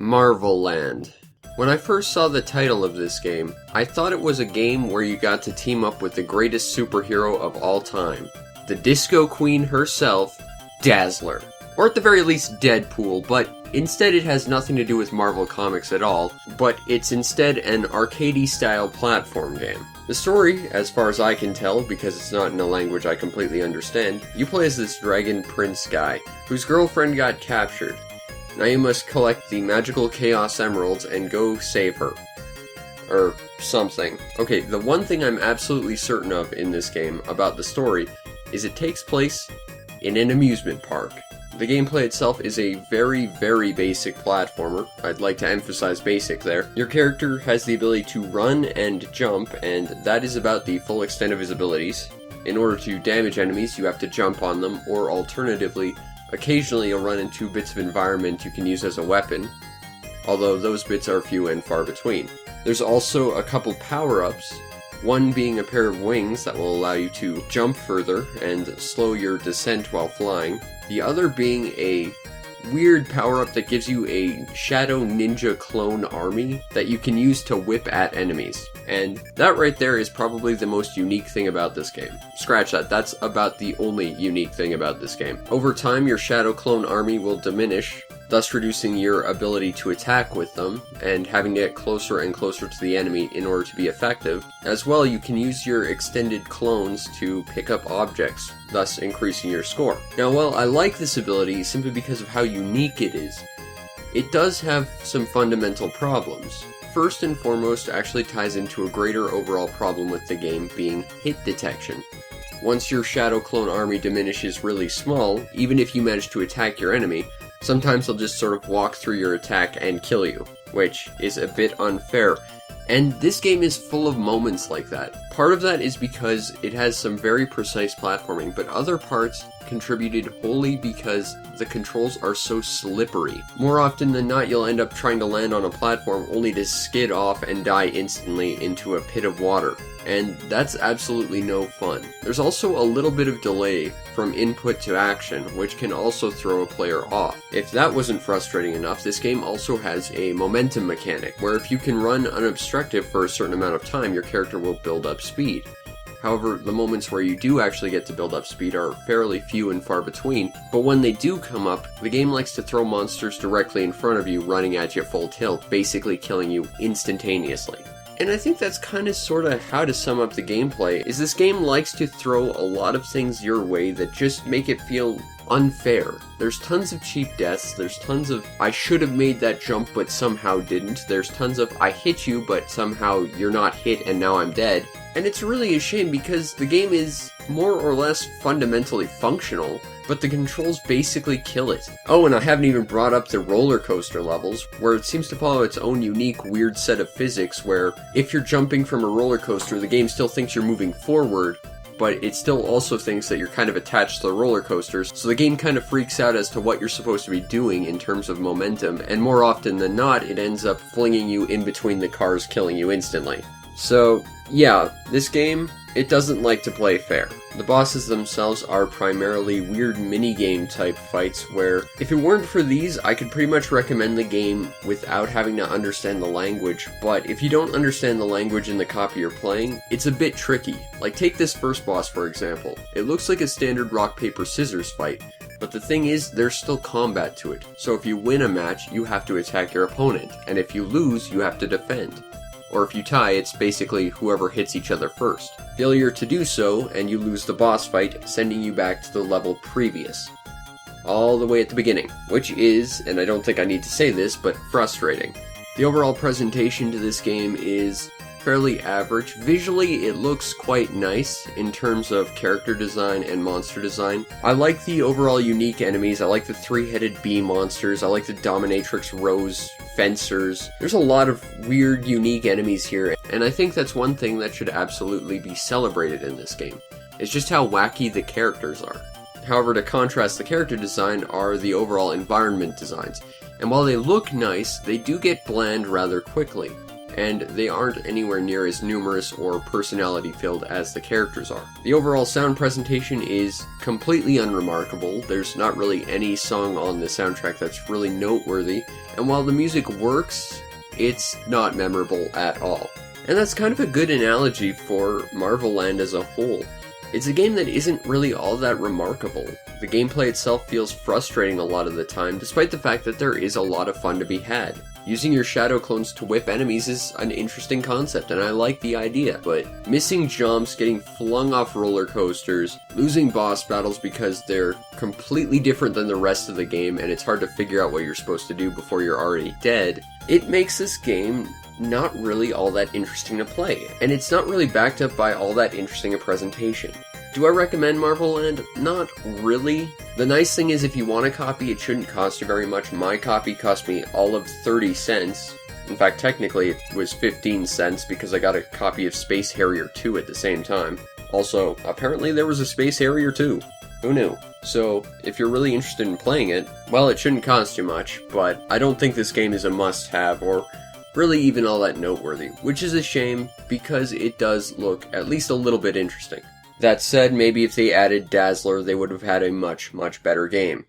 Marvel Land. When I first saw the title of this game, I thought it was a game where you got to team up with the greatest superhero of all time. The Disco Queen herself, Dazzler. Or at the very least Deadpool, but instead it has nothing to do with Marvel Comics at all, but it's instead an arcade-style platform game. The story, as far as I can tell, because it's not in a language I completely understand, you play as this dragon prince guy, whose girlfriend got captured. Now you must collect the magical Chaos Emeralds and go save her. Or something. Okay, the one thing I'm absolutely certain of in this game about the story is it takes place in an amusement park. The gameplay itself is a very, very basic platformer. I'd like to emphasize basic there. Your character has the ability to run and jump, and that is about the full extent of his abilities. In order to damage enemies, you have to jump on them, or alternatively, occasionally you'll run into bits of environment you can use as a weapon, although those bits are few and far between. There's also a couple power-ups, one being a pair of wings that will allow you to jump further and slow your descent while flying, the other being a weird power-up that gives you a shadow ninja clone army that you can use to whip at enemies. And that right there is probably the most unique thing about this game. Scratch that, that's about the only unique thing about this game. Over time, your shadow clone army will diminish, thus reducing your ability to attack with them, and having to get closer and closer to the enemy in order to be effective. As well, you can use your extended clones to pick up objects, thus increasing your score. Now, while I like this ability simply because of how unique it is, it does have some fundamental problems. First and foremost, it actually ties into a greater overall problem with the game being hit detection. Once your shadow clone army diminishes really small, even if you manage to attack your enemy, sometimes they'll just sort of walk through your attack and kill you, which is a bit unfair. And this game is full of moments like that. Part of that is because it has some very precise platforming, but other parts contributed wholly because the controls are so slippery. More often than not, you'll end up trying to land on a platform only to skid off and die instantly into a pit of water. And that's absolutely no fun. There's also a little bit of delay from input to action, which can also throw a player off. If that wasn't frustrating enough, this game also has a momentum mechanic, where if you can run unobstructed for a certain amount of time, your character will build up speed. However, the moments where you do actually get to build up speed are fairly few and far between, but when they do come up, the game likes to throw monsters directly in front of you, running at you full tilt, basically killing you instantaneously. And I think that's kind of sort of how to sum up the gameplay, is this game likes to throw a lot of things your way that just make it feel unfair. There's tons of cheap deaths, there's tons of I should have made that jump but somehow didn't, there's tons of I hit you but somehow you're not hit and now I'm dead. And it's really a shame because the game is more or less fundamentally functional, but the controls basically kill it. Oh, and I haven't even brought up the roller coaster levels, where it seems to follow its own unique, weird set of physics where if you're jumping from a roller coaster, the game still thinks you're moving forward, but it still also thinks that you're kind of attached to the roller coasters, so the game kind of freaks out as to what you're supposed to be doing in terms of momentum, and more often than not, it ends up flinging you in between the cars, killing you instantly. So, yeah, this game, it doesn't like to play fair. The bosses themselves are primarily weird minigame type fights where, if it weren't for these, I could pretty much recommend the game without having to understand the language, but if you don't understand the language in the copy you're playing, it's a bit tricky. Like, take this first boss for example. It looks like a standard rock, paper, scissors fight, but the thing is, there's still combat to it. So if you win a match, you have to attack your opponent, and if you lose, you have to defend. Or if you tie, it's basically whoever hits each other first. Failure to do so, and you lose the boss fight, sending you back to the level previous. All the way at the beginning, which is, and I don't think I need to say this, but frustrating. The overall presentation to this game is fairly average. Visually, it looks quite nice in terms of character design and monster design. I like the overall unique enemies, I like the three-headed bee monsters, I like the dominatrix rose fencers. There's a lot of weird, unique enemies here, and I think that's one thing that should absolutely be celebrated in this game. It's just how wacky the characters are. However, to contrast the character design are the overall environment designs, and while they look nice, they do get bland rather quickly. and they aren't anywhere near as numerous or personality-filled as the characters are. The overall sound presentation is completely unremarkable. There's not really any song on the soundtrack that's really noteworthy, and while the music works, it's not memorable at all. And that's kind of a good analogy for Marvel Land as a whole. It's a game that isn't really all that remarkable. The gameplay itself feels frustrating a lot of the time, despite the fact that there is a lot of fun to be had. Using your shadow clones to whip enemies is an interesting concept, and I like the idea, but missing jumps, getting flung off roller coasters, losing boss battles because they're completely different than the rest of the game and it's hard to figure out what you're supposed to do before you're already dead, it makes this game not really all that interesting to play, and it's not really backed up by all that interesting a presentation. Do I recommend Marvel Land? Not really. The nice thing is if you want a copy, it shouldn't cost you very much. My copy cost me all of 30 cents. In fact, technically it was 15 cents because I got a copy of Space Harrier 2 at the same time. Also, apparently there was a Space Harrier 2. Who knew? So, if you're really interested in playing it, well, it shouldn't cost you much, but I don't think this game is a must-have or really even all that noteworthy, which is a shame because it does look at least a little bit interesting. That said, maybe if they added Dazzler, they would have had a much, much better game.